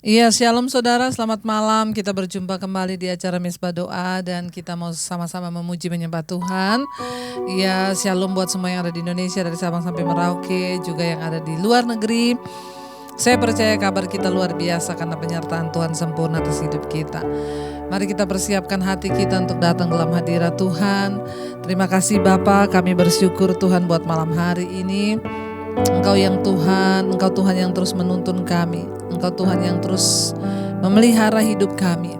Iya, shalom saudara, selamat malam. Kita berjumpa kembali di acara Misbah Doa dan kita mau sama-sama memuji menyembah Tuhan. Iya, shalom buat semua yang ada di Indonesia dari Sabang sampai Merauke, juga yang ada di luar negeri. Saya percaya kabar kita luar biasa karena penyertaan Tuhan sempurna atas hidup kita. Mari kita persiapkan hati kita untuk datang dalam hadirat Tuhan. Terima kasih Bapa, kami bersyukur Tuhan buat malam hari ini. Engkau yang Tuhan, Engkau Tuhan yang terus menuntun kami. Engkau Tuhan yang terus memelihara hidup kami.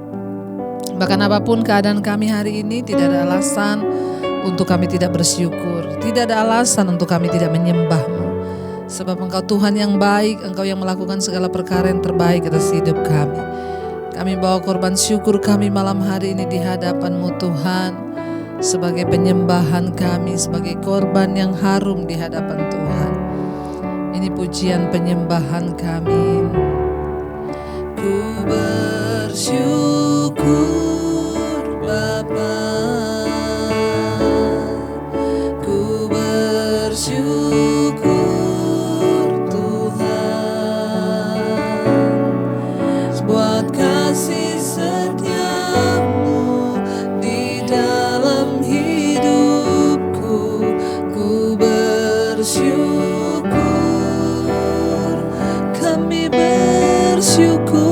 Bahkan apapun keadaan kami hari ini, tidak ada alasan untuk kami tidak bersyukur. Tidak ada alasan untuk kami tidak menyembah-Mu. Sebab Engkau Tuhan yang baik, Engkau yang melakukan segala perkara yang terbaik atas hidup kami. Kami bawa korban syukur kami malam hari ini di hadapan-Mu Tuhan. Sebagai penyembahan kami, sebagai korban yang harum di hadapan Tuhan. Ini pujian penyembahan kami. Ku bersyukur Bapa, ku bersyukur Tuhan buat kasih setiamu di dalam hidupku. Ku bersyukur, kami bersyukur.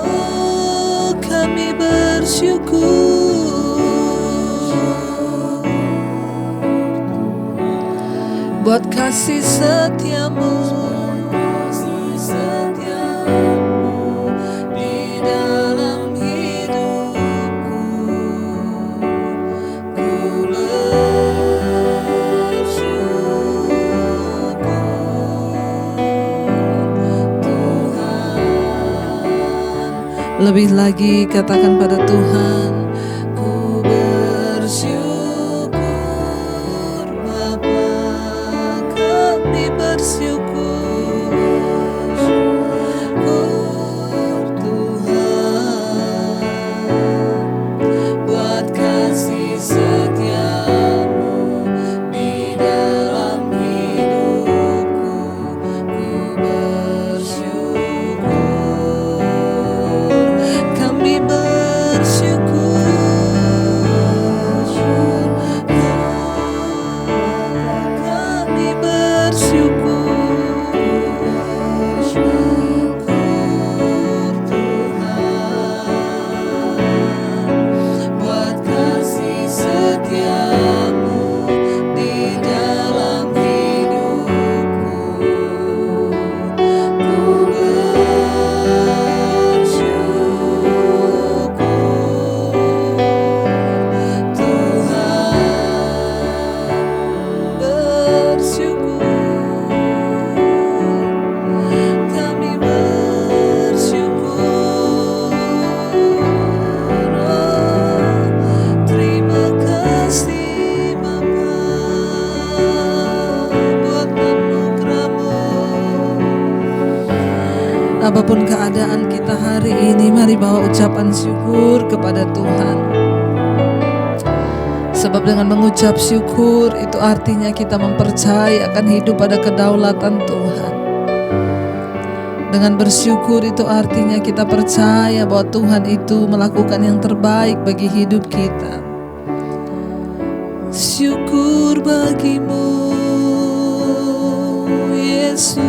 Oh, kami bersyukur buat kasih setiamu di dalam hidupku. Ku lebih lagi katakan pada Tuhan, ku bersyukur Bapa, kami bersyukur Tuhan buat kasih setiamu di dalam hidupku. Ku bersyukur, kami bersyukur, kami bersyukur Tuhan buat kasih setiamu di dalam hidupku. Ku bersyukur Tuhan, bersyukur, kami bersyukur. Oh, terima kasih Bapa buat anugerah-Mu. Apapun keadaan kita hari ini, mari bawa ucapan syukur kepada Tuhan. Sebab dengan mengucap syukur itu artinya kita mempercayai akan hidup pada kedaulatan Tuhan. Dengan bersyukur itu artinya kita percaya bahwa Tuhan itu melakukan yang terbaik bagi hidup kita. Syukur bagimu Yesus.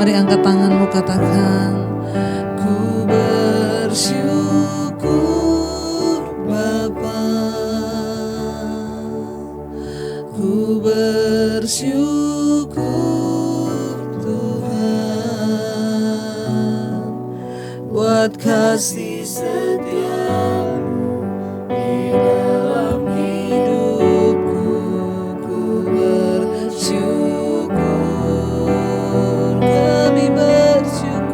Mari angkat tanganmu, katakan, ku bersyukur Bapa, ku bersyukur Tuhan buat kasih setiamu di dalam hidupku. Ku bersyukur, kami bersyukur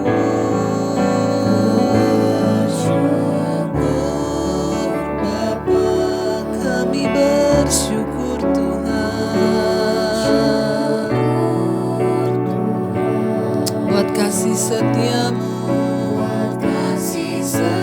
Bapa, kami bersyukur Tuhan buat kasih setiamu, buat kasih setiamu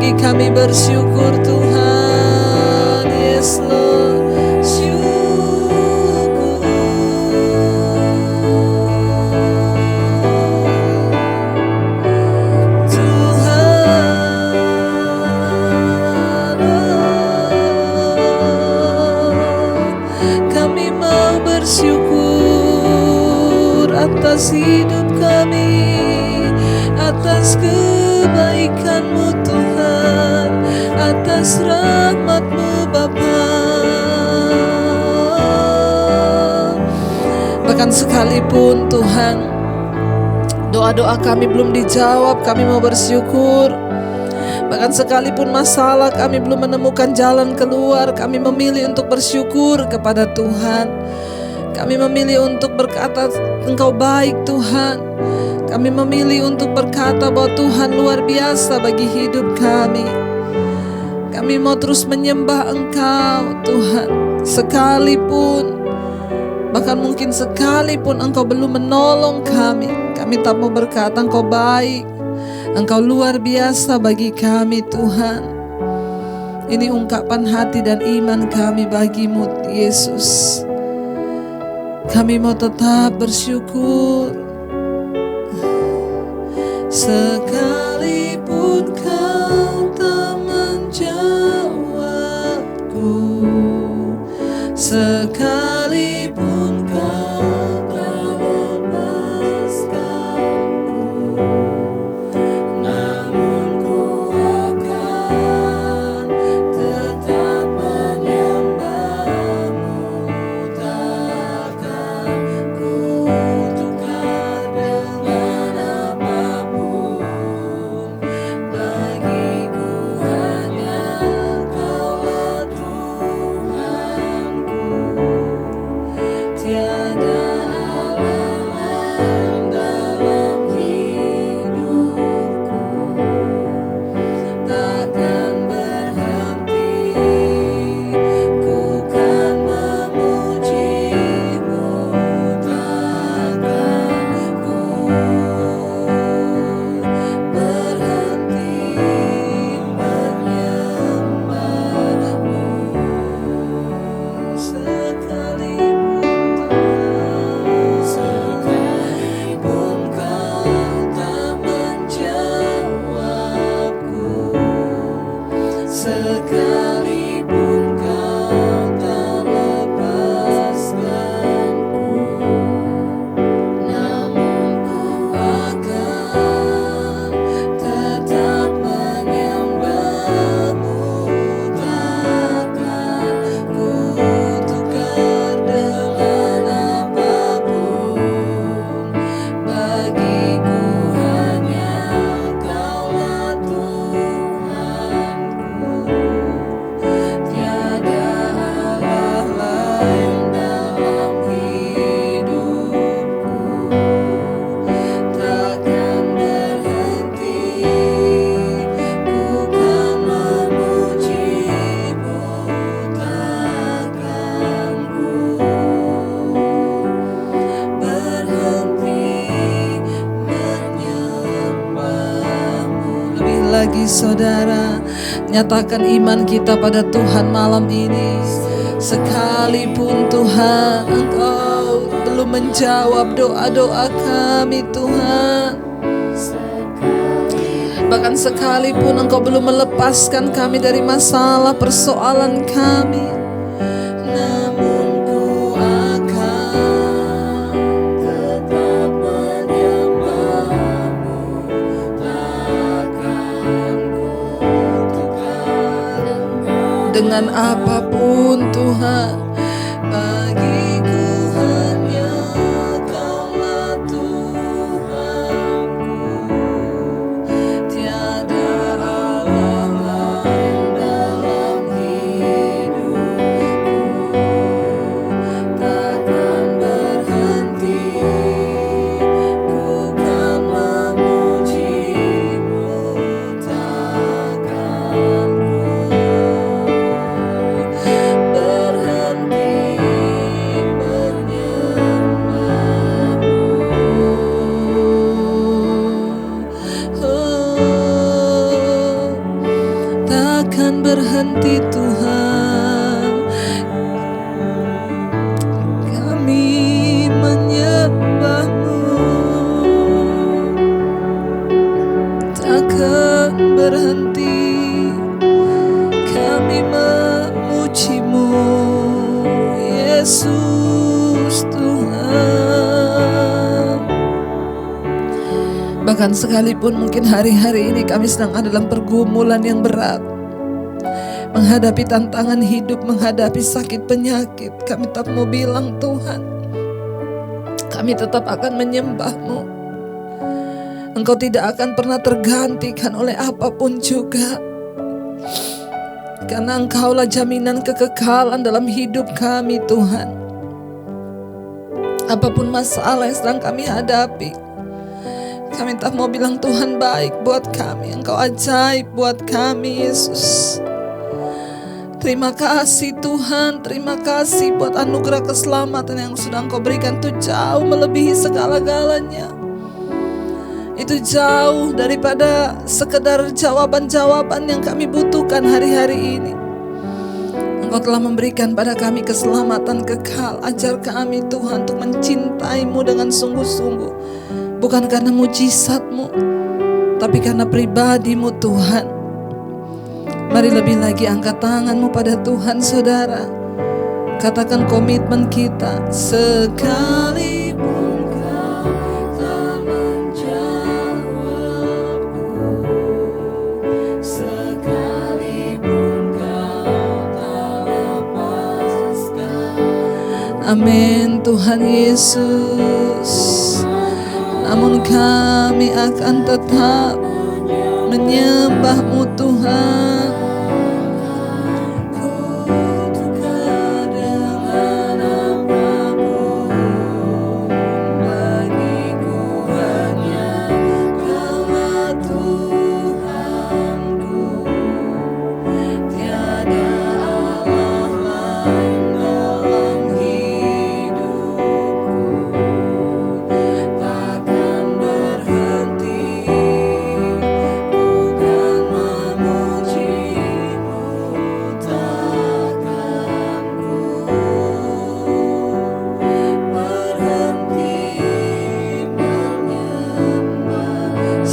lagi kami bersyukur Tuhan. Yes Lord, syukur Tuhan. Kami mau bersyukur atas hidup kami, atas kebaikan-Mu Tuhan, atas rahmat-Mu Bapa. Bahkan sekalipun Tuhan doa-doa kami belum dijawab, kami mau bersyukur. Bahkan sekalipun masalah kami belum menemukan jalan keluar, kami memilih untuk bersyukur kepada Tuhan. Kami memilih untuk berkata Engkau baik Tuhan. Kami memilih untuk berkata bahwa Tuhan luar biasa bagi hidup kami. Kami mau terus menyembah Engkau Tuhan. Sekalipun, bahkan mungkin sekalipun Engkau belum menolong kami, kami tak mau berkata Engkau baik, Engkau luar biasa bagi kami Tuhan. Ini ungkapan hati dan iman kami bagi-Mu Yesus. Kami mau tetap bersyukur. Sekalipun Kau tak menjawabku, sekalipun Kau tak lepaskanku, namun ku akan tetap menyembah-Mu. Takkan ku tukar dengan apapun. Bagiku hanya Kaulah Tuhanku. Tiada Allah lain dalam hidupku. Takkan berhenti ku kan memuji-Mu. Takkan ku berhenti menyembah-Mu. Sekalipun Kau tak menjawabku, sekalipun Kau tak lepaskanku, namun ku akan tetap menyembah-Mu. Takkan ku tukar dengan apapun. Bagiku hanya Kaulah Tuhanku. Tiada Allah lain dalam hidupku. Takkan berhenti ku kan memuji-Mu. Takkan ku berhenti menyembah-Mu. Lebih lagi saudara, nyatakan iman kita pada Tuhan malam ini. Sekalipun Tuhan Engkau belum menjawab doa-doa kami Tuhan, bahkan sekalipun Engkau belum melepaskan kami dari masalah persoalan kami, namun ku akan tetap menyembah-Mu. Takkan ku tukar dengan apapun Tuhan. Bagiku hanya Kaulah Tuhanku. Tiada Allah lain dalam hidupku. Takkan berhenti ku kan memuji-Mu. Takkan ku berhenti berhenti. Kami memuji-Mu, Yesus Tuhan. Bahkan sekalipun mungkin hari-hari ini kami sedang ada dalam pergumulan yang berat, menghadapi tantangan hidup, menghadapi sakit penyakit, kami tetap mau bilang, Tuhan, kami tetap akan menyembah-Mu. Engkau tidak akan pernah tergantikan oleh apapun juga, karena Engkaulah jaminan kekekalan dalam hidup kami, Tuhan. Apapun masalah yang sedang kami hadapi, kami tak mau bilang Tuhan baik buat kami, Engkau ajaib buat kami, Yesus. Terima kasih Tuhan, terima kasih buat anugerah keselamatan yang sudah Engkau berikan. Itu jauh melebihi segala-galanya. Itu jauh daripada sekedar jawaban-jawaban yang kami butuhkan hari-hari ini. Engkau telah memberikan pada kami keselamatan kekal. Ajar kami Tuhan untuk mencintai-Mu dengan sungguh-sungguh. Bukan karena mujizat-Mu, tapi karena pribadi-Mu Tuhan. Mari lebih lagi angkat tangan-Mu pada Tuhan, saudara. Katakan komitmen kita. Sekalipun Kau tak menjawabku, sekalipun Kau tak lepaskan. Amin Tuhan Yesus. Namun kami akan tetap menyembah-Mu Tuhan.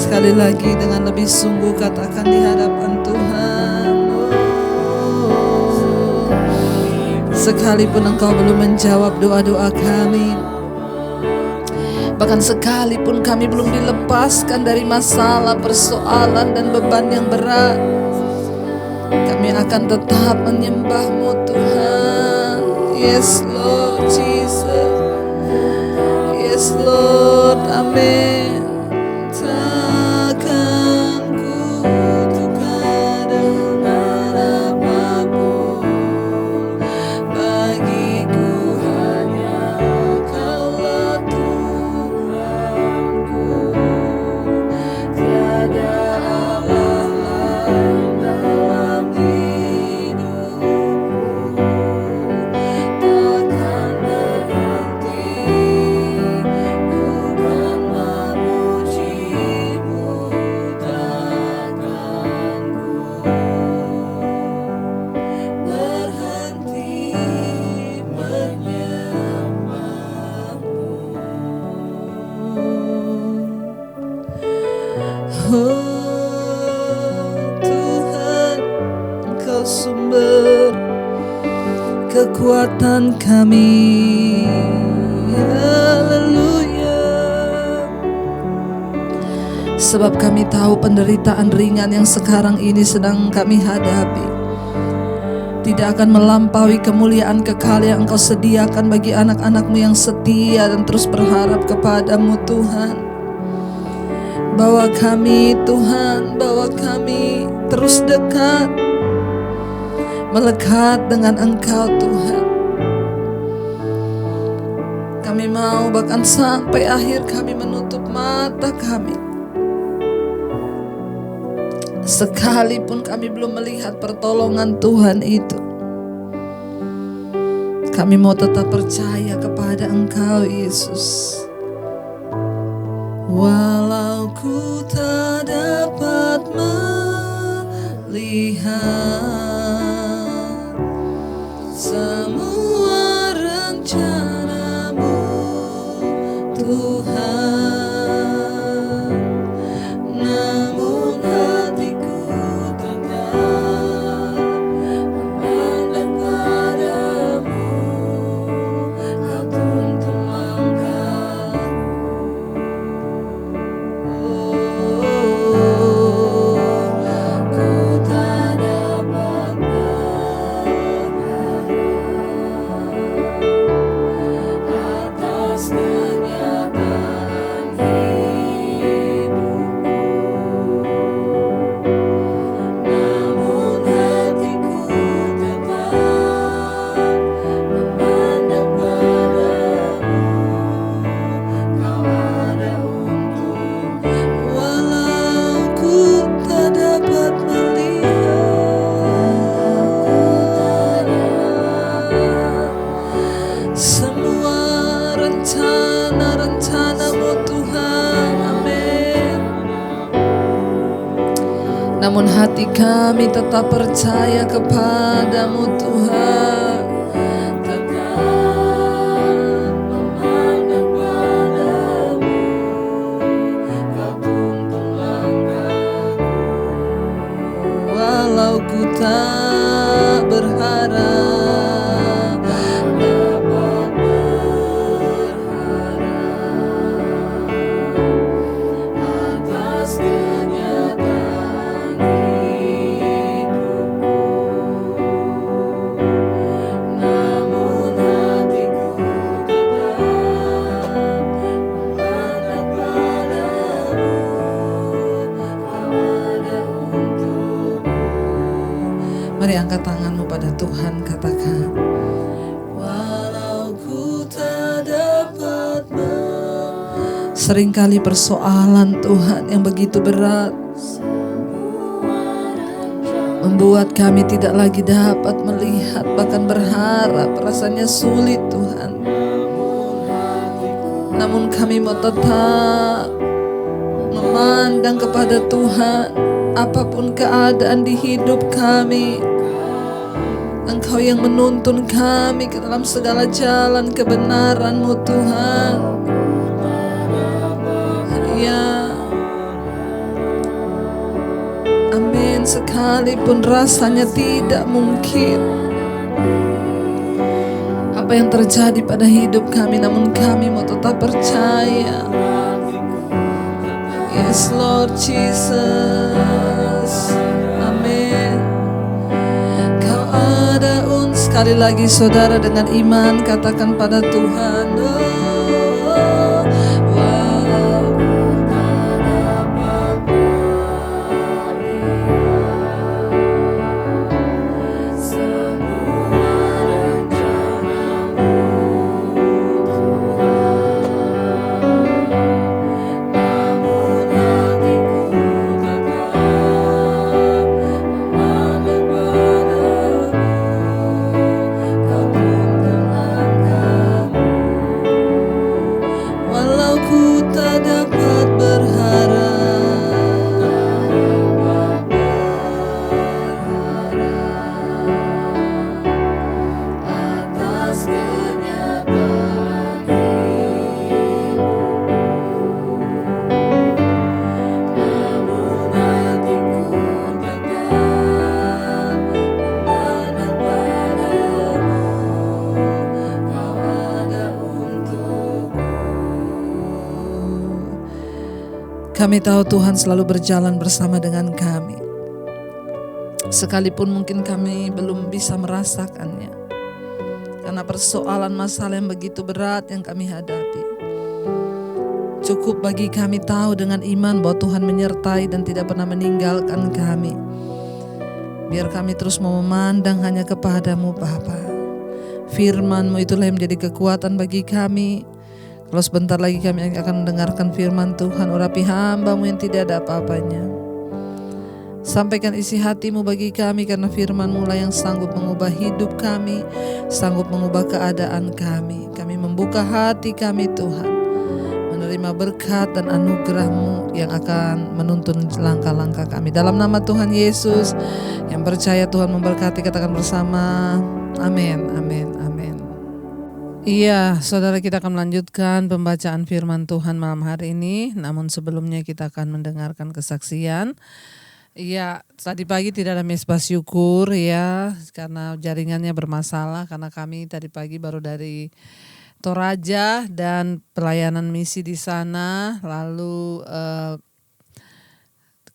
Sekali lagi dengan lebih sungguh katakan di hadapan Tuhan. Sekalipun Engkau belum menjawab doa-doa kami, bahkan sekalipun kami belum dilepaskan dari masalah, persoalan dan beban yang berat, kami akan tetap menyembah-Mu Tuhan. Yes Lord Jesus, yes Lord, amin. Kekuatan kami, haleluya. Sebab kami tahu penderitaan ringan yang sekarang ini sedang kami hadapi tidak akan melampaui kemuliaan kekal yang Engkau sediakan bagi anak-anak-Mu yang setia dan terus berharap kepada-Mu Tuhan. Bawa kami Tuhan, bawa kami terus dekat, melekat dengan Engkau Tuhan. Kami mau bahkan sampai akhir kami menutup mata kami, sekalipun kami belum melihat pertolongan Tuhan itu, kami mau tetap percaya kepada Engkau Yesus. Walau ku tak dapat melihat semua rencana-Mu Tuhan, namun hatiku namun hati kami tetap percaya kepadamu Tuhan. Walau ku tak berharap dapat berharap atas kenyataan hidupku, namun hatiku tetap memandang padamu. Kau ada untukku. Mari angkat tanganmu pada Tuhan, katakan, walau ku tak dapat seringkali persoalan Tuhan yang begitu berat membuat kami tidak lagi dapat melihat, bahkan berharap, rasanya sulit Tuhan. Namun kami mau tetap memandang kepada Tuhan. Apapun keadaan di hidup kami, Engkau yang menuntun kami ke dalam segala jalan kebenaran-Mu Tuhan. Ya, amin. Sekalipun rasanya tidak mungkin apa yang terjadi pada hidup kami, namun kami mau tetap percaya. Yes Lord Jesus, amin. Kau ada sekali lagi saudara dengan iman katakan pada Tuhan, oh, walau ku tak dapat melihat semua rencana-Mu Kami tahu Tuhan selalu berjalan bersama dengan kami. Sekalipun mungkin kami belum bisa merasakannya. Karena persoalan masalah yang begitu berat yang kami hadapi. Cukup bagi kami tahu dengan iman bahwa Tuhan menyertai dan tidak pernah meninggalkan kami. Biar kami terus mau memandang hanya kepadamu Bapa. Firman-Mu itulah yang menjadi kekuatan bagi kami. Kalau sebentar lagi kami akan mendengarkan firman Tuhan, urapi hamba-Mu yang tidak ada apa-apanya. Sampaikan isi hati-Mu bagi kami, karena firman-Mu lah yang sanggup mengubah hidup kami, sanggup mengubah keadaan kami. Kami membuka hati kami Tuhan, menerima berkat dan anugerah-Mu yang akan menuntun langkah-langkah kami. Dalam nama Tuhan Yesus, yang percaya Tuhan memberkati, katakan bersama, amin, amin, amin. Iya, saudara, kita akan melanjutkan pembacaan firman Tuhan malam hari ini. Namun sebelumnya kita akan mendengarkan kesaksian. Iya, tadi pagi tidak ada mesbah syukur ya, karena jaringannya bermasalah. Karena kami tadi pagi baru dari Toraja dan pelayanan misi di sana, lalu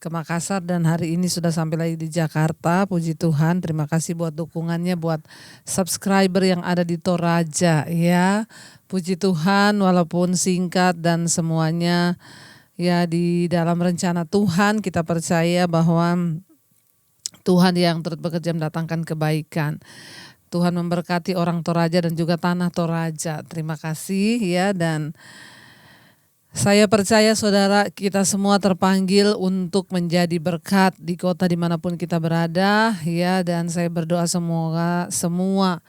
ke Makassar, dan hari ini sudah sampai lagi di Jakarta. Puji Tuhan, terima kasih buat dukungannya, buat subscriber yang ada di Toraja ya. Puji Tuhan, walaupun singkat dan semuanya ya di dalam rencana Tuhan, kita percaya bahwa Tuhan yang terus bekerja mendatangkan kebaikan. Tuhan memberkati orang Toraja dan juga tanah Toraja. Terima kasih ya, dan saya percaya saudara, kita semua terpanggil untuk menjadi berkat di kota dimanapun kita berada ya. Dan saya berdoa semoga semua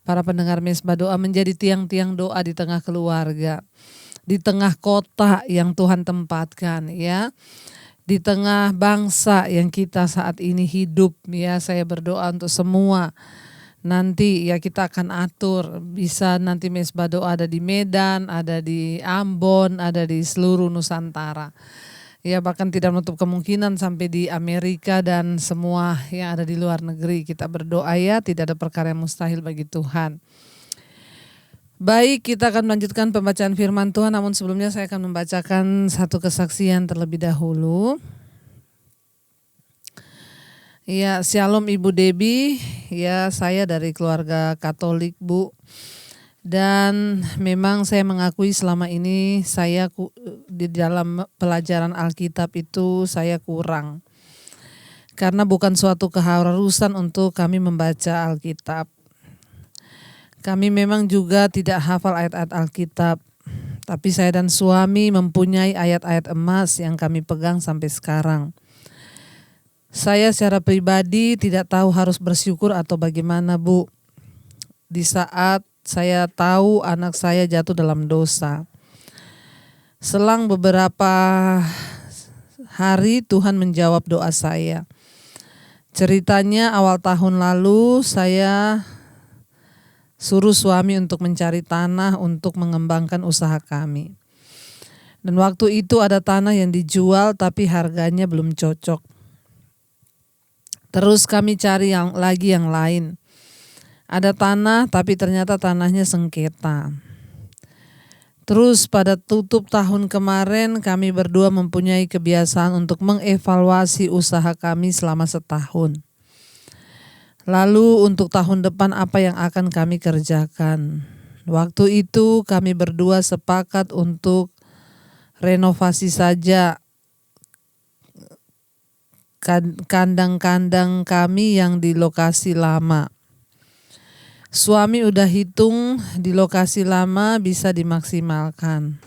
para pendengar Mesbah Doa menjadi tiang-tiang doa di tengah keluarga, di tengah kota yang Tuhan tempatkan ya. di tengah bangsa yang kita saat ini hidup, ya saya berdoa untuk semua. Nanti ya kita akan atur, bisa nanti Mesbah Doa ada di Medan, ada di Ambon, ada di seluruh Nusantara. Ya bahkan tidak menutup kemungkinan sampai di Amerika dan semua yang ada di luar negeri. Kita berdoa ya, tidak ada perkara yang mustahil bagi Tuhan. Baik, kita akan melanjutkan pembacaan firman Tuhan, namun sebelumnya saya akan membacakan satu kesaksian terlebih dahulu. Ya, Shalom Ibu Debbie, ya saya dari keluarga Katolik Bu. Dan memang saya mengakui selama ini saya di dalam pelajaran Alkitab itu saya kurang. Karena bukan suatu keharusan untuk kami membaca Alkitab. Kami memang juga tidak hafal ayat-ayat Alkitab. Tapi saya dan suami mempunyai ayat-ayat emas yang kami pegang sampai sekarang. Saya secara pribadi tidak tahu harus bersyukur atau bagaimana Bu. Di saat saya tahu anak saya jatuh dalam dosa. Selang beberapa hari Tuhan menjawab doa saya. Ceritanya awal tahun lalu saya suruh suami untuk mencari tanah untuk mengembangkan usaha kami. Dan waktu itu ada tanah yang dijual tapi harganya belum cocok. Terus kami cari yang lain. Ada tanah tapi ternyata tanahnya sengketa. Terus pada tutup tahun kemarin kami berdua mempunyai kebiasaan untuk mengevaluasi usaha kami selama setahun. Lalu untuk tahun depan apa yang akan kami kerjakan. Waktu itu kami berdua sepakat untuk renovasi saja kandang-kandang kami yang di lokasi lama. Suami udah hitung di lokasi lama bisa dimaksimalkan.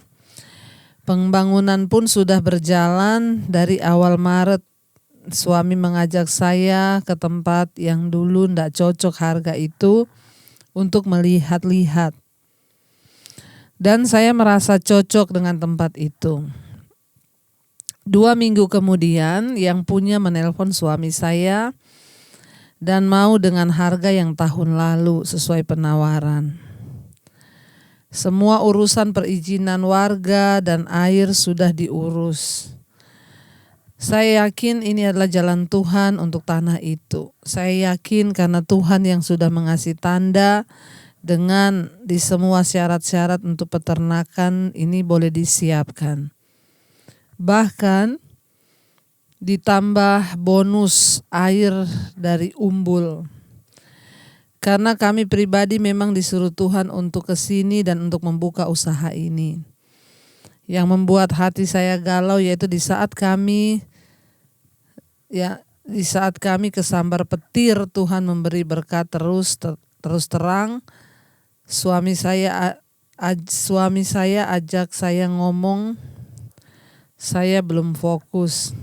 Pembangunan pun sudah berjalan dari awal Maret. Suami mengajak saya ke tempat yang dulu ndak cocok harga itu untuk melihat-lihat. Dan saya merasa cocok dengan tempat itu. 2 minggu kemudian yang punya menelpon suami saya dan mau dengan harga yang tahun lalu sesuai penawaran. Semua urusan perizinan warga dan air sudah diurus. Saya yakin ini adalah jalan Tuhan untuk tanah itu. Saya yakin karena Tuhan yang sudah mengasih tanda dengan di semua syarat-syarat untuk peternakan ini boleh disiapkan. Bahkan ditambah bonus air dari umbul. Karena kami pribadi memang disuruh Tuhan untuk ke sini dan untuk membuka usaha ini. Yang membuat hati saya galau yaitu di saat kami kesambar petir Tuhan memberi berkat terus terang. Suami saya ajak saya ngomong, saya belum fokus.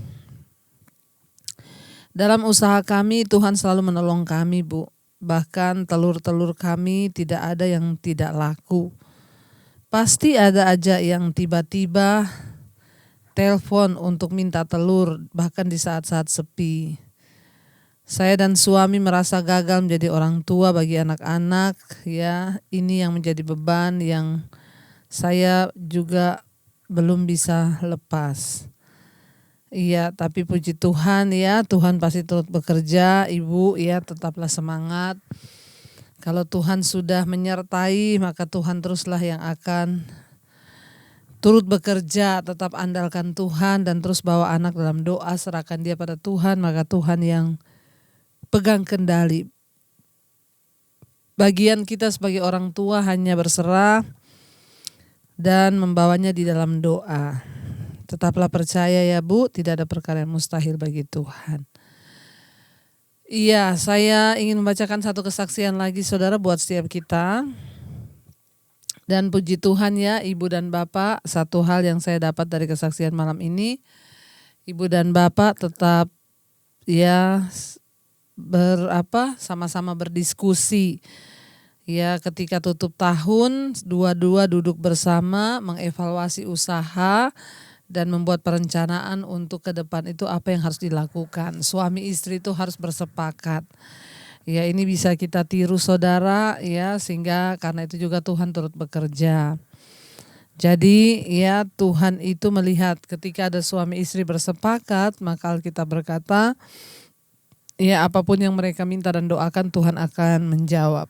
Dalam usaha kami Tuhan selalu menolong kami Bu. Bahkan telur-telur kami tidak ada yang tidak laku. Pasti ada aja yang tiba-tiba telepon untuk minta telur bahkan di saat-saat sepi. Saya dan suami merasa gagal menjadi orang tua bagi anak-anak. Ya, ini yang menjadi beban yang saya juga belum bisa lepas. Iya, tapi puji Tuhan ya, Tuhan pasti turut bekerja, Ibu ya tetaplah semangat. Kalau Tuhan sudah menyertai, maka Tuhan teruslah yang akan turut bekerja, tetap andalkan Tuhan dan terus bawa anak dalam doa, serahkan dia pada Tuhan, maka Tuhan yang pegang kendali. Bagian kita sebagai orang tua hanya berserah dan membawanya di dalam doa. Tetaplah percaya ya Bu, tidak ada perkara yang mustahil bagi Tuhan. Iya, saya ingin membacakan satu kesaksian lagi saudara buat setiap kita. Dan puji Tuhan ya Ibu dan Bapak, satu hal yang saya dapat dari kesaksian malam ini, Ibu dan Bapak tetap ya sama-sama berdiskusi. Ya, ketika tutup tahun, dua-dua duduk bersama mengevaluasi usaha dan membuat perencanaan untuk ke depan itu apa yang harus dilakukan. Suami istri itu harus bersepakat. Ya, ini bisa kita tiru saudara ya, sehingga karena itu juga Tuhan turut bekerja. Jadi ya, Tuhan itu melihat ketika ada suami istri bersepakat, maka Alkitab berkata ya, apapun yang mereka minta dan doakan Tuhan akan menjawab.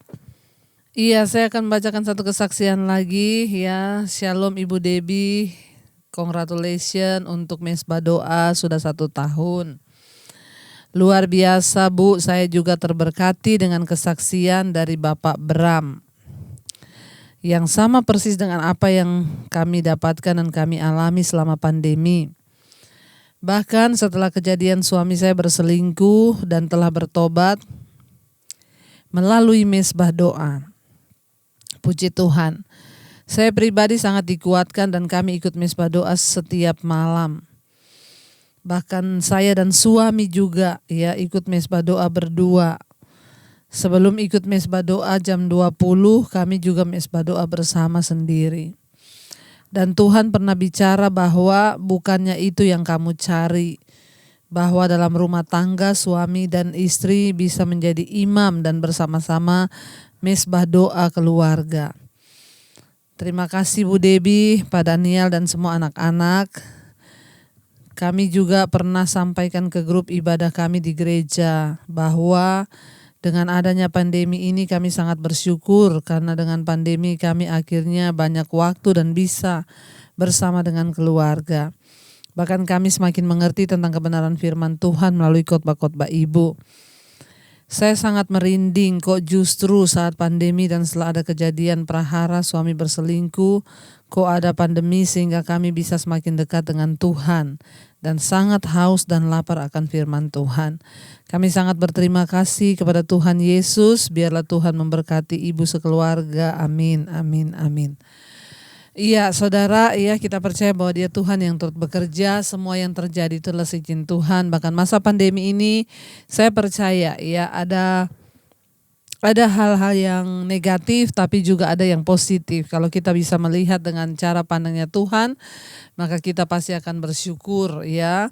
Iya, saya akan membacakan satu kesaksian lagi ya. Shalom Ibu Debbie, congratulations untuk Mesbah Doa sudah 1 tahun. Luar biasa Bu, saya juga terberkati dengan kesaksian dari Bapak Bram. Yang sama persis dengan apa yang kami dapatkan dan kami alami selama pandemi. Bahkan setelah kejadian suami saya berselingkuh dan telah bertobat melalui Mesbah Doa. Puji Tuhan. Saya pribadi sangat dikuatkan dan kami ikut Mesbah Doa setiap malam. Bahkan saya dan suami juga ya ikut Mesbah Doa berdua. Sebelum ikut Mesbah Doa jam 20, kami juga Mesbah Doa bersama sendiri. Dan Tuhan pernah bicara bahwa bukannya itu yang kamu cari. Bahwa dalam rumah tangga suami dan istri bisa menjadi imam dan bersama-sama Mesbah Doa keluarga. Terima kasih Bu Debbie, Pak Daniel dan semua anak-anak. Kami juga pernah sampaikan ke grup ibadah kami di gereja bahwa dengan adanya pandemi ini kami sangat bersyukur karena dengan pandemi kami akhirnya banyak waktu dan bisa bersama dengan keluarga. Bahkan kami semakin mengerti tentang kebenaran firman Tuhan melalui khotbah-khotbah Ibu. Saya sangat merinding kok justru saat pandemi dan setelah ada kejadian prahara suami berselingkuh, kok ada pandemi sehingga kami bisa semakin dekat dengan Tuhan dan sangat haus dan lapar akan firman Tuhan. Kami sangat berterima kasih kepada Tuhan Yesus, biarlah Tuhan memberkati ibu sekeluarga, amin, amin, amin. Iya saudara, iya kita percaya bahwa dia Tuhan yang turut bekerja, semua yang terjadi itu adalah izin Tuhan. Bahkan masa pandemi ini saya percaya ya ada hal-hal yang negatif tapi juga ada yang positif. Kalau kita bisa melihat dengan cara pandangnya Tuhan, maka kita pasti akan bersyukur ya.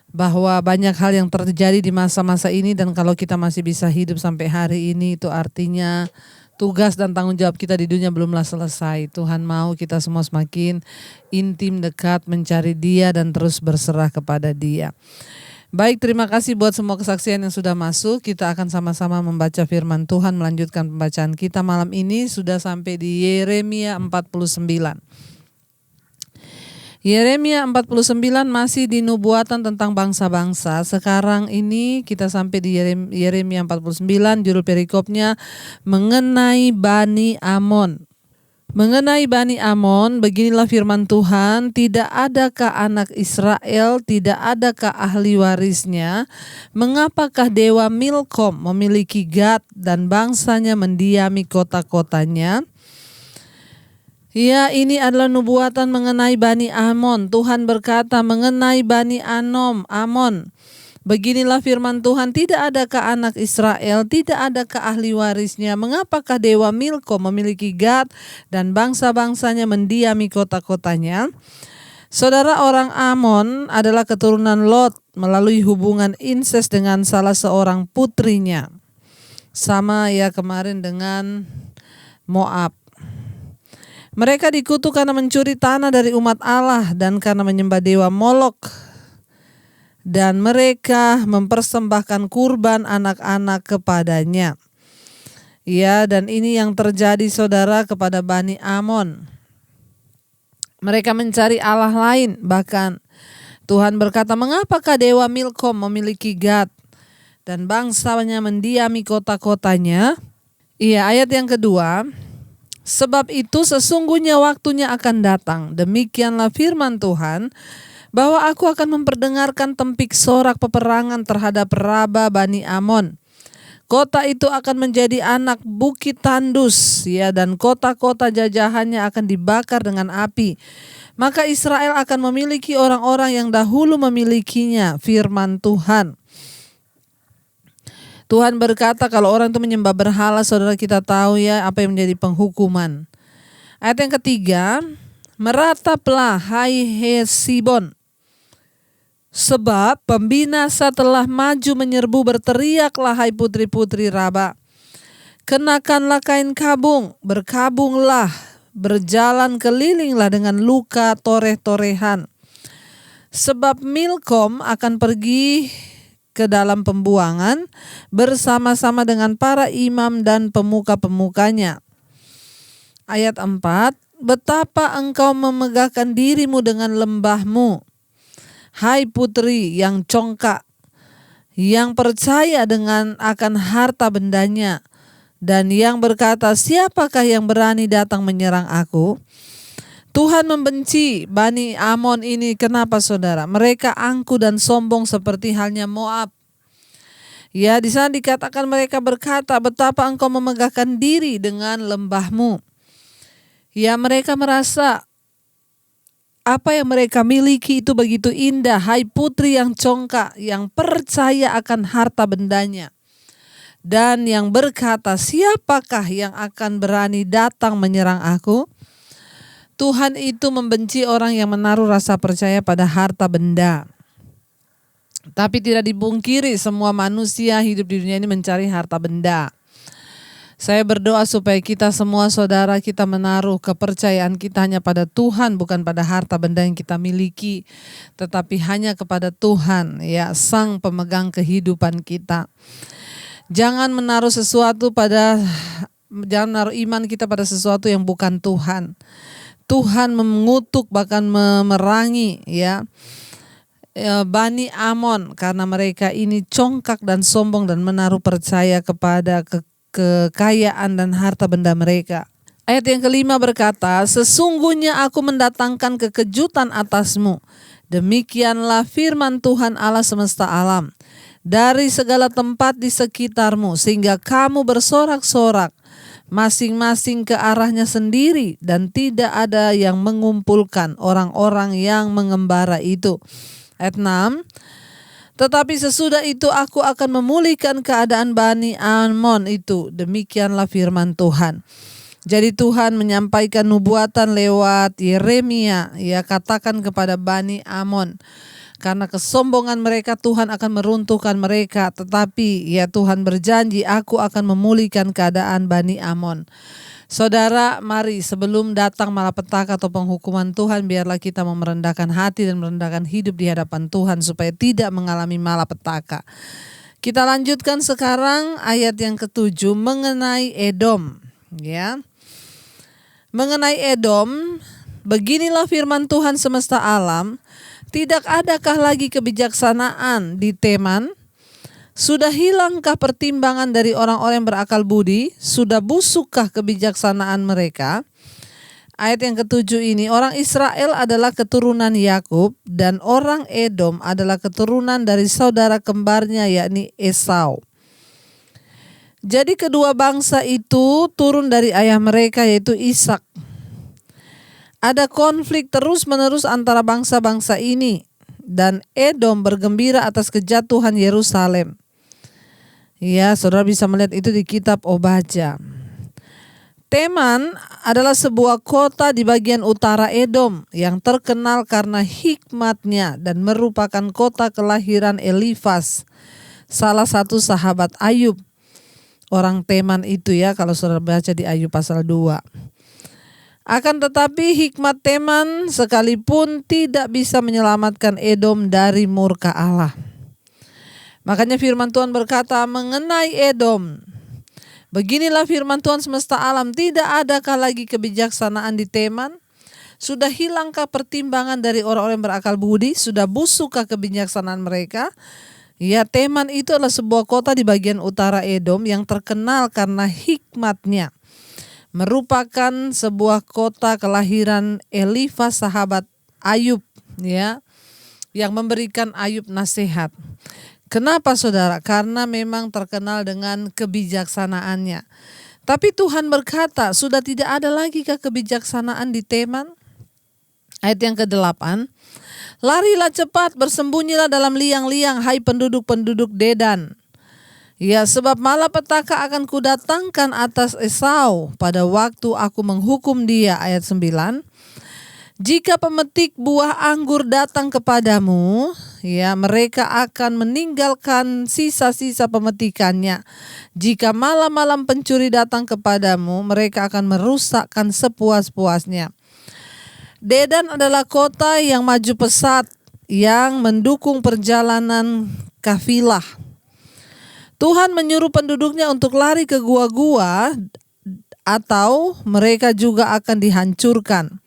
Bahwa banyak hal yang terjadi di masa-masa ini dan kalau kita masih bisa hidup sampai hari ini itu artinya tugas dan tanggung jawab kita di dunia belumlah selesai. Tuhan mau kita semua semakin intim, dekat, mencari Dia dan terus berserah kepada Dia. Baik, terima kasih buat semua kesaksian yang sudah masuk. Kita akan sama-sama membaca firman Tuhan, melanjutkan pembacaan kita malam ini. Sudah sampai di Yeremia 49. Yeremia 49 masih di nubuatan tentang bangsa-bangsa. Sekarang ini kita sampai di Yeremia 49, judul perikopnya mengenai Bani Amon. Mengenai Bani Amon, beginilah firman Tuhan, tidak adakah anak Israel, tidak adakah ahli warisnya? Mengapakah Dewa Milkom memiliki Gad dan bangsanya mendiami kota-kotanya? Ya, ini adalah nubuatan mengenai Bani Amon. Tuhan berkata mengenai Bani Amon. Beginilah firman Tuhan, tidak adakah anak Israel, tidak adakah ahli warisnya? Mengapakah Dewa Milkom memiliki Gad dan bangsa-bangsanya mendiami kota-kotanya? Saudara, orang Amon adalah keturunan Lot melalui hubungan inses dengan salah seorang putrinya. Sama ya kemarin dengan Moab. Mereka dikutuk karena mencuri tanah dari umat Allah dan karena menyembah dewa Molok. Dan mereka mempersembahkan kurban anak-anak kepadanya. Ya, dan ini yang terjadi saudara kepada Bani Amon. Mereka mencari Allah lain, bahkan Tuhan berkata, mengapakah Dewa Milkom memiliki Gad dan bangsanya mendiami kota-kotanya? Iya, ayat yang kedua. Sebab itu sesungguhnya waktunya akan datang, demikianlah firman Tuhan, bahwa aku akan memperdengarkan tempik sorak peperangan terhadap Raba Bani Amon. Kota itu akan menjadi anak bukit tandus, ya, dan kota-kota jajahannya akan dibakar dengan api. Maka Israel akan memiliki orang-orang yang dahulu memilikinya, firman Tuhan. Tuhan berkata kalau orang itu menyembah berhala, saudara kita tahu ya apa yang menjadi penghukuman. Ayat yang ketiga, Merataplah hai Hesibon, sebab pembinasa telah maju menyerbu, berteriaklah hai putri-putri Raba. Kenakanlah kain kabung, berkabunglah, berjalan kelilinglah dengan luka toreh-torehan. Sebab Milkom akan pergi ke dalam pembuangan bersama-sama dengan para imam dan pemuka-pemukanya. Ayat 4, betapa engkau memegahkan dirimu dengan lembahmu, hai putri yang congkak, yang percaya dengan akan harta bendanya, dan yang berkata, siapakah yang berani datang menyerang aku? Tuhan membenci Bani Amon ini. Kenapa saudara? Mereka angkuh dan sombong seperti halnya Moab. Ya, di sana dikatakan mereka berkata, betapa engkau memegahkan diri dengan lembahmu. Ya, mereka merasa apa yang mereka miliki itu begitu indah. Hai putri yang congkak, yang percaya akan harta bendanya, dan yang berkata, siapakah yang akan berani datang menyerang aku? Tuhan itu membenci orang yang menaruh rasa percaya pada harta benda. Tapi tidak dipungkiri semua manusia hidup di dunia ini mencari harta benda. Saya berdoa supaya kita semua saudara kita menaruh kepercayaan kita hanya pada Tuhan, bukan pada harta benda yang kita miliki, tetapi hanya kepada Tuhan, ya, Sang Pemegang kehidupan kita. Jangan menaruh menaruh iman kita pada sesuatu yang bukan Tuhan. Tuhan mengutuk bahkan memerangi, ya, Bani Amon karena mereka ini congkak dan sombong dan menaruh percaya kepada kekayaan dan harta benda mereka. Ayat yang kelima berkata, sesungguhnya aku mendatangkan kekejutan atasmu. Demikianlah firman Tuhan Allah semesta alam. Dari segala tempat di sekitarmu, sehingga kamu bersorak-sorak, masing-masing ke arahnya sendiri, dan tidak ada yang mengumpulkan orang-orang yang mengembara itu. Ayat 6, tetapi sesudah itu aku akan memulihkan keadaan Bani Amon itu. Demikianlah firman Tuhan. Jadi Tuhan menyampaikan nubuatan lewat Yeremia, ya, katakan kepada Bani Amon, karena kesombongan mereka Tuhan akan meruntuhkan mereka. Tetapi ya Tuhan berjanji, aku akan memulihkan keadaan Bani Amon. Saudara, mari sebelum datang malapetaka atau penghukuman Tuhan, biarlah kita merendahkan hati dan merendahkan hidup di hadapan Tuhan supaya tidak mengalami malapetaka. Kita lanjutkan sekarang ayat yang ke-7 mengenai Edom, ya. Mengenai Edom, beginilah firman Tuhan semesta alam, tidak adakah lagi kebijaksanaan di Teman? Sudah hilangkah pertimbangan dari orang-orang yang berakal budi? Sudah busukkah kebijaksanaan mereka? Ayat yang ke-7 ini, orang Israel adalah keturunan Yakub dan orang Edom adalah keturunan dari saudara kembarnya, yakni Esau. Jadi kedua bangsa itu turun dari ayah mereka, yaitu Ishak. Ada konflik terus-menerus antara bangsa-bangsa ini, dan Edom bergembira atas kejatuhan Yerusalem. Ya, saudara bisa melihat itu di kitab Obadja. Teman adalah sebuah kota di bagian utara Edom yang terkenal karena hikmatnya dan merupakan kota kelahiran Elifas, salah satu sahabat Ayub. Orang Teman itu, ya, kalau saudara baca di Ayub pasal 2. Akan tetapi hikmat Teman sekalipun tidak bisa menyelamatkan Edom dari murka Allah. Makanya firman Tuhan berkata mengenai Edom, beginilah firman Tuhan semesta alam, tidak adakah lagi kebijaksanaan di Teman? Sudah hilangkah pertimbangan dari orang-orang yang berakal budi? Sudah busukkah kebijaksanaan mereka? Ya, Teman itu adalah sebuah kota di bagian utara Edom yang terkenal karena hikmatnya. Merupakan sebuah kota kelahiran Elifas sahabat Ayub, ya, yang memberikan Ayub nasihat. Kenapa saudara? Karena memang terkenal dengan kebijaksanaannya. Tapi Tuhan berkata, sudah tidak ada lagi kebijaksanaan di Teman? Ayat yang ke-8, larilah cepat, bersembunyilah dalam liang-liang, hai penduduk-penduduk Dedan. Ya, sebab malapetaka akan kudatangkan atas Esau pada waktu aku menghukum dia. Ayat 9, Jika pemetik buah anggur datang kepadamu, ya, mereka akan meninggalkan sisa-sisa pemetikannya. Jika malam-malam pencuri datang kepadamu, mereka akan merusakkan sepuas-puasnya. Dedan adalah kota yang maju pesat, yang mendukung perjalanan kafilah. Tuhan menyuruh penduduknya untuk lari ke gua-gua, atau mereka juga akan dihancurkan.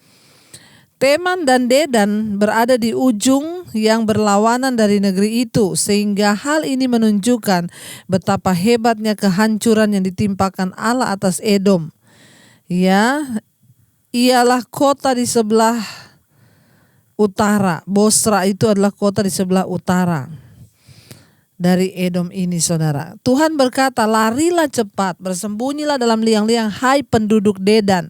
Teman dan Dedan berada di ujung yang berlawanan dari negeri itu, sehingga hal ini menunjukkan betapa hebatnya kehancuran yang ditimpakan Allah atas Edom. Ya, ialah kota di sebelah utara. Bosra itu adalah kota di sebelah utara dari Edom ini, saudara. Tuhan berkata, larilah cepat, bersembunyilah dalam liang-liang, hai penduduk Dedan.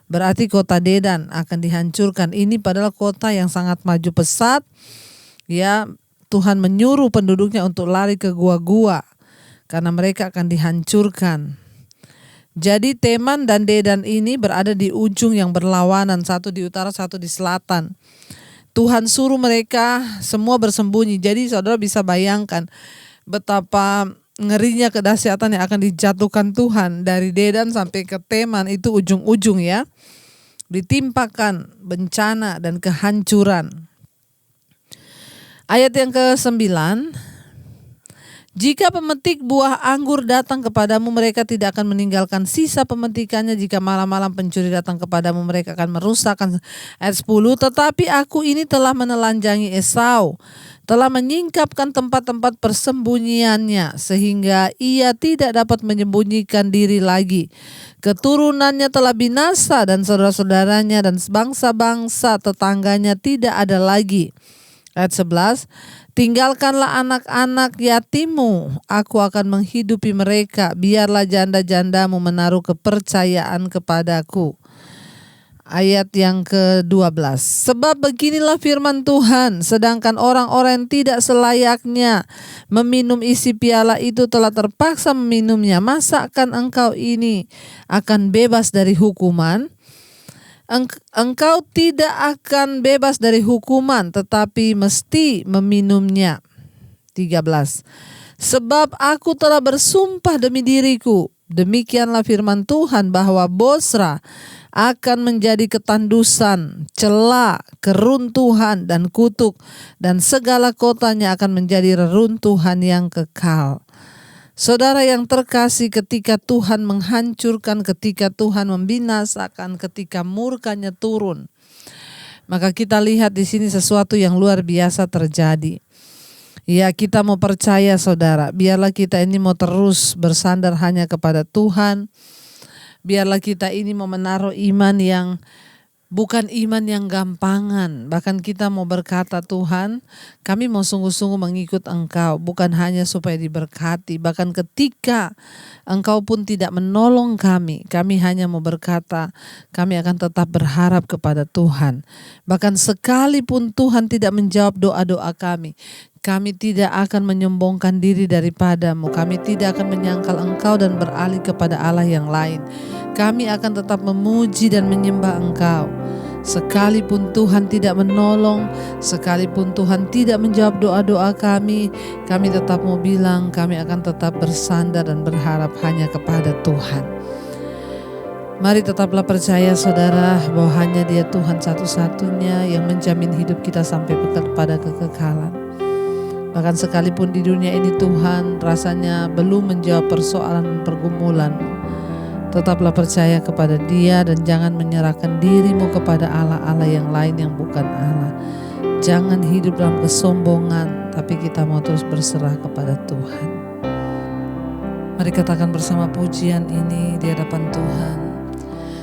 Berarti kota Dedan akan dihancurkan. Ini padahal kota yang sangat maju pesat. Ya, Tuhan menyuruh penduduknya untuk lari ke gua-gua karena mereka akan dihancurkan. Jadi Teman dan Dedan ini berada di ujung yang berlawanan, satu di utara, satu di selatan. Tuhan suruh mereka semua bersembunyi. Jadi saudara bisa bayangkan betapa ngerinya kedahsyatan yang akan dijatuhkan Tuhan dari Dedan sampai ke Teman, itu ujung-ujung ya. Ditimpakan bencana dan kehancuran. Ayat yang ke-9. Jika pemetik buah anggur datang kepadamu, mereka tidak akan meninggalkan sisa pemetikannya. Jika malam-malam pencuri datang kepadamu, mereka akan merusakkan. Ayat 10. Tetapi aku ini telah menelanjangi Esau, telah menyingkapkan tempat-tempat persembunyiannya, sehingga ia tidak dapat menyembunyikan diri lagi. Keturunannya telah binasa dan saudara-saudaranya dan bangsa-bangsa tetangganya tidak ada lagi. Ayat 11. Tinggalkanlah anak-anak yatimmu, aku akan menghidupi mereka. Biarlah janda-jandamu menaruh kepercayaan kepadaku. Ayat yang ke-12. Sebab beginilah firman Tuhan, sedangkan orang-orang yang tidak selayaknya meminum isi piala itu telah terpaksa meminumnya, masakan engkau ini akan bebas dari hukuman? Engkau tidak akan bebas dari hukuman, tetapi mesti meminumnya. 13. Sebab aku telah bersumpah demi diriku, demikianlah firman Tuhan, bahwa Bosra akan menjadi ketandusan, cela, keruntuhan dan kutuk, dan segala kotanya akan menjadi reruntuhan yang kekal. Saudara yang terkasih, ketika Tuhan menghancurkan, ketika Tuhan membinasakan, ketika murkanya turun, maka kita lihat di sini sesuatu yang luar biasa terjadi. Ya, kita mau percaya saudara, biarlah kita ini mau terus bersandar hanya kepada Tuhan. Biarlah kita ini mau menaruh iman yang bukan iman yang gampangan. Bahkan kita mau berkata, Tuhan, kami mau sungguh-sungguh mengikut Engkau, bukan hanya supaya diberkati. Bahkan ketika Engkau pun tidak menolong kami hanya mau berkata, kami akan tetap berharap kepada Tuhan. Bahkan sekalipun Tuhan tidak menjawab doa-doa kami tidak akan menyombongkan diri daripadamu. Kami tidak akan menyangkal Engkau dan beralih kepada Allah yang lain. Kami akan tetap memuji dan menyembah Engkau. Sekalipun Tuhan tidak menolong, sekalipun Tuhan tidak menjawab doa-doa kami tetap mau bilang, kami akan tetap bersandar dan berharap hanya kepada Tuhan. Mari tetaplah percaya saudara, bahwa hanya Dia Tuhan satu-satunya yang menjamin hidup kita sampai pada kekekalan. Bahkan sekalipun di dunia ini Tuhan rasanya belum menjawab persoalan dan pergumulanmu, tetaplah percaya kepada Dia dan jangan menyerahkan dirimu kepada Allah-Allah yang lain yang bukan Allah. Jangan hidup dalam kesombongan, tapi kita mau terus berserah kepada Tuhan. Mari katakan bersama pujian ini di hadapan Tuhan.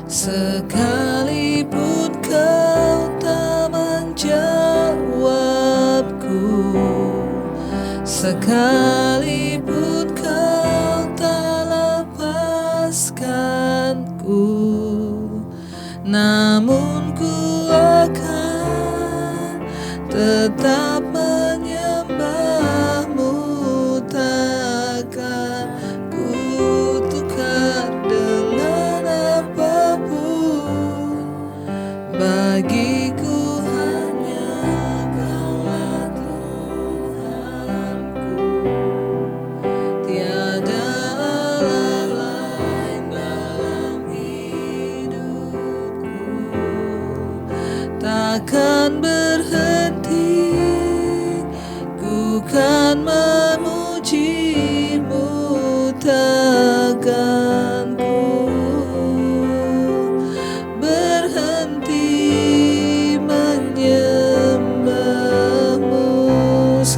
Sekalipun kau tak menjawabku, sekalipun kau tak lepaskanku, namun ku akan tetap menyembahmu, takkan ku tukar dengan apapun. Bagiku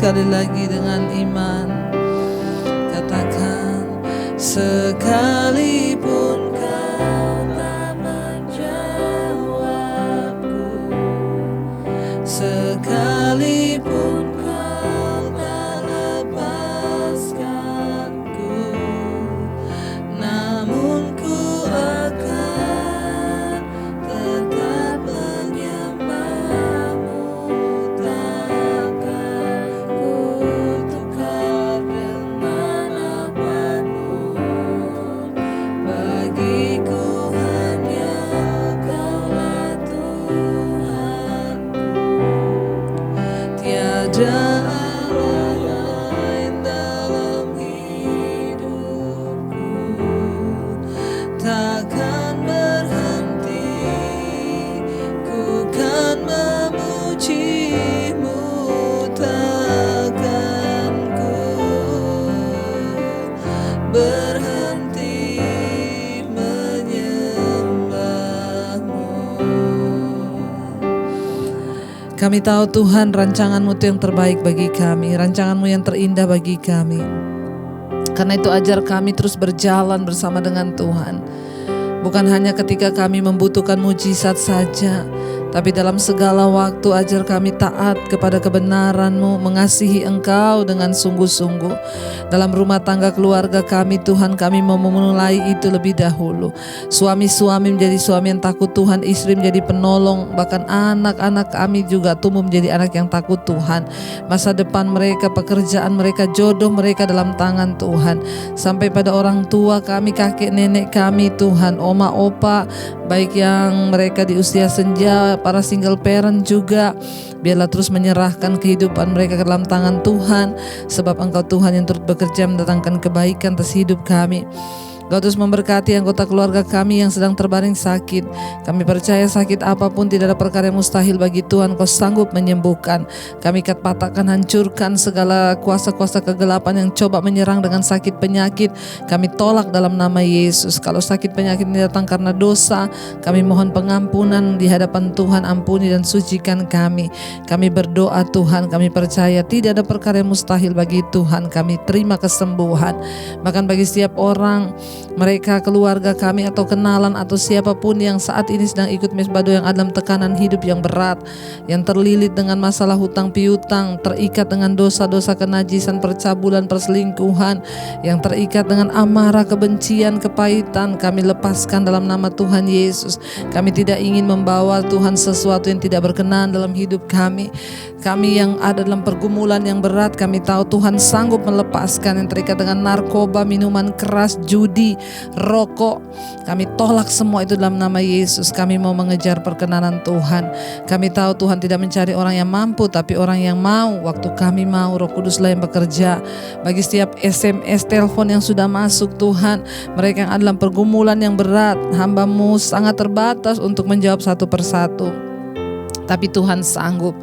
sekali lagi dengan iman. Katakan, sekalipun kau tak menjawabku, sekalipun kau tak lepaskanku, namun ku akan tetap menyembahmu, takkan ku tukar dengan apapun. Bagiku hanya Kaulah Tuhanku, tiada Allah lain dalam hidupku. Takkan berhenti, ku kan memujimu, takkan ku berhenti menyembahmu. Kami tahu Tuhan, rancangan-Mu itu yang terbaik bagi kami, rancangan-Mu yang terindah bagi kami. Karena itu ajar kami terus berjalan bersama dengan Tuhan. Bukan hanya ketika kami membutuhkan mujizat saja, tapi dalam segala waktu ajar kami taat kepada kebenaran-Mu, mengasihi Engkau dengan sungguh-sungguh. Dalam rumah tangga keluarga kami Tuhan, kami mau memulai itu lebih dahulu. Suami-suami menjadi suami yang takut Tuhan, istri menjadi penolong, bahkan anak-anak kami juga tumbuh menjadi anak yang takut Tuhan. Masa depan mereka, pekerjaan mereka, jodoh mereka dalam tangan Tuhan. Sampai pada orang tua kami, kakek nenek kami Tuhan, oma opa, baik yang mereka di usia senja, para single parent juga, biarlah terus menyerahkan kehidupan mereka ke dalam tangan Tuhan, sebab Engkau Tuhan yang turut bekerja mendatangkan kebaikan atas hidup kami. Engkau terus memberkati anggota keluarga kami yang sedang terbaring sakit. Kami percaya sakit apapun tidak ada perkara yang mustahil bagi Tuhan. Kau sanggup menyembuhkan. Kami ikat patahkan, hancurkan segala kuasa-kuasa kegelapan yang coba menyerang dengan sakit penyakit. Kami tolak dalam nama Yesus. Kalau sakit penyakit ini datang karena dosa, kami mohon pengampunan di hadapan Tuhan. Ampuni dan sucikan kami. Kami berdoa Tuhan, kami percaya tidak ada perkara yang mustahil bagi Tuhan. Kami terima kesembuhan. Bahkan bagi setiap orang, mereka keluarga kami atau kenalan atau siapapun yang saat ini sedang ikut Mesbah Doa, yang ada dalam tekanan hidup yang berat, yang terlilit dengan masalah hutang piutang, terikat dengan dosa-dosa kenajisan, percabulan, perselingkuhan, yang terikat dengan amarah, kebencian, kepahitan, kami lepaskan dalam nama Tuhan Yesus. Kami tidak ingin membawa Tuhan sesuatu yang tidak berkenan dalam hidup kami. Kami yang ada dalam pergumulan yang berat, kami tahu Tuhan sanggup melepaskan, yang terikat dengan narkoba, minuman keras, judi, rokok. Kami tolak semua itu dalam nama Yesus. Kami mau mengejar perkenanan Tuhan. Kami tahu Tuhan tidak mencari orang yang mampu, tapi orang yang mau. Waktu kami mau, Roh Kuduslah yang bekerja. Bagi setiap SMS, telepon yang sudah masuk Tuhan, mereka yang ada dalam pergumulan yang berat, hamba-Mu sangat terbatas untuk menjawab satu persatu. Tapi Tuhan sanggup.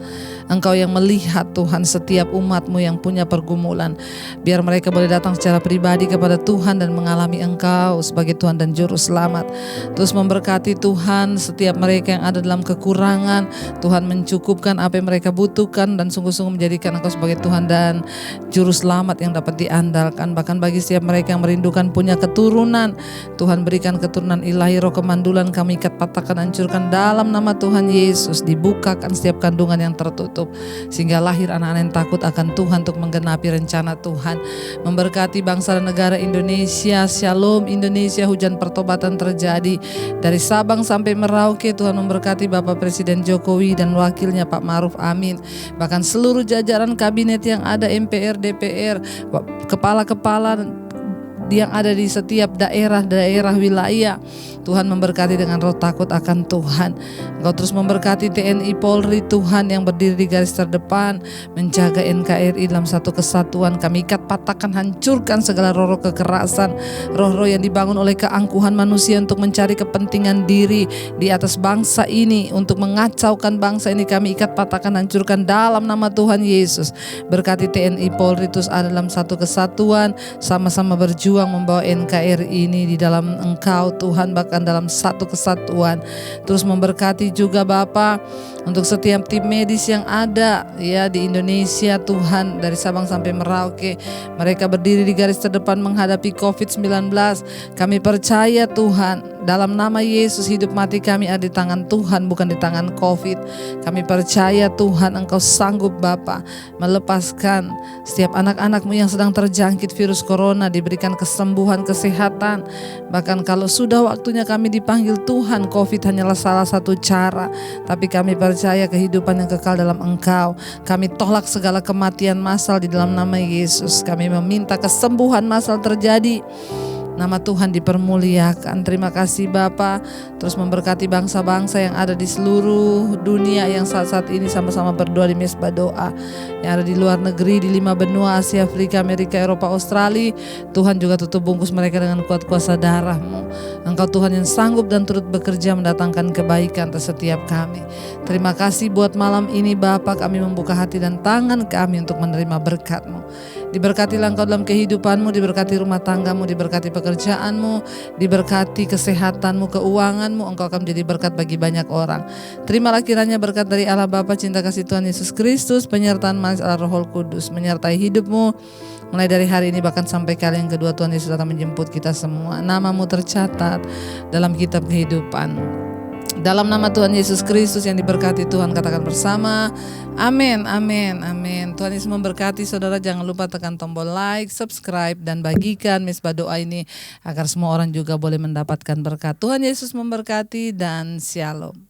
Engkau yang melihat Tuhan setiap umat-Mu yang punya pergumulan. Biar mereka boleh datang secara pribadi kepada Tuhan dan mengalami Engkau sebagai Tuhan dan Juru Selamat. Terus memberkati Tuhan setiap mereka yang ada dalam kekurangan. Tuhan mencukupkan apa yang mereka butuhkan dan sungguh-sungguh menjadikan Engkau sebagai Tuhan dan Juru Selamat yang dapat diandalkan. Bahkan bagi setiap mereka yang merindukan punya keturunan, Tuhan berikan keturunan ilahi. Roh kemandulan kami ikat, patahkan, hancurkan dalam nama Tuhan Yesus. Dibukakan setiap kandungan yang tertutup, sehingga lahir anak-anak yang takut akan Tuhan untuk menggenapi rencana Tuhan. Memberkati bangsa dan negara Indonesia. Shalom Indonesia, hujan pertobatan terjadi dari Sabang sampai Merauke. Tuhan memberkati Bapak Presiden Jokowi dan wakilnya Pak Ma'ruf Amin, bahkan seluruh jajaran kabinet yang ada, MPR, DPR, kepala-kepala yang ada di setiap daerah wilayah. Tuhan memberkati dengan roh takut akan Tuhan. Engkau terus memberkati TNI Polri Tuhan yang berdiri di garis terdepan, menjaga NKRI dalam satu kesatuan. Kami ikat, patahkan, hancurkan segala roh-roh kekerasan, roh-roh yang dibangun oleh keangkuhan manusia untuk mencari kepentingan diri di atas bangsa ini, untuk mengacaukan bangsa ini. Kami ikat, patahkan, hancurkan dalam nama Tuhan Yesus. Berkati TNI Polri terus ada dalam satu kesatuan, sama-sama berjuang membawa NKRI ini di dalam Engkau Tuhan, bahkan dalam satu kesatuan. Terus memberkati juga Bapa Untuk setiap tim medis yang ada ya di Indonesia Tuhan, dari Sabang sampai Merauke, mereka berdiri di garis terdepan menghadapi COVID-19. Kami percaya Tuhan, dalam nama Yesus hidup mati kami ada di tangan Tuhan, bukan di tangan COVID. Kami percaya Tuhan Engkau sanggup Bapa melepaskan setiap anak-anak-Mu yang sedang terjangkit virus corona, diberikan kesembuhan, kesehatan. Bahkan kalau sudah waktunya kami dipanggil Tuhan, COVID hanyalah salah satu cara, tapi kami percaya kehidupan yang kekal dalam Engkau. Kami tolak segala kematian massal di dalam nama Yesus. Kami meminta kesembuhan massal terjadi. Nama Tuhan dipermuliakan. Terima kasih Bapa. Terus memberkati bangsa-bangsa yang ada di seluruh dunia yang saat-saat ini sama-sama berdoa di Mesbah Doa, yang ada di luar negeri, di 5 benua, Asia, Afrika, Amerika, Eropa, Australia. Tuhan juga tutup bungkus mereka dengan kuat kuasa darah-Mu. Engkau Tuhan yang sanggup dan turut bekerja mendatangkan kebaikan atas setiap kami. Terima kasih buat malam ini Bapa, kami membuka hati dan tangan kami untuk menerima berkat-Mu. Diberkatilah Engkau dalam kehidupan-Mu, diberkati rumah tangga-Mu, diberkati pekerjaan-Mu, diberkati kesehatan-Mu, keuangan-Mu. Engkau akan menjadi berkat bagi banyak orang. Terimalah kiranya berkat dari Allah Bapa, cinta kasih Tuhan Yesus Kristus, penyertaan manis Allah Roh Kudus menyertai hidup-Mu mulai dari hari ini bahkan sampai kali yang kedua Tuhan Yesus datang menjemput kita semua. Nama-Mu tercatat dalam kitab kehidupan. Dalam nama Tuhan Yesus Kristus yang diberkati Tuhan, katakan bersama, amin, amin, amin. Tuhan Yesus memberkati saudara. Jangan lupa tekan tombol like, subscribe, dan bagikan Mesbah Doa ini agar semua orang juga boleh mendapatkan berkat. Tuhan Yesus memberkati dan shalom.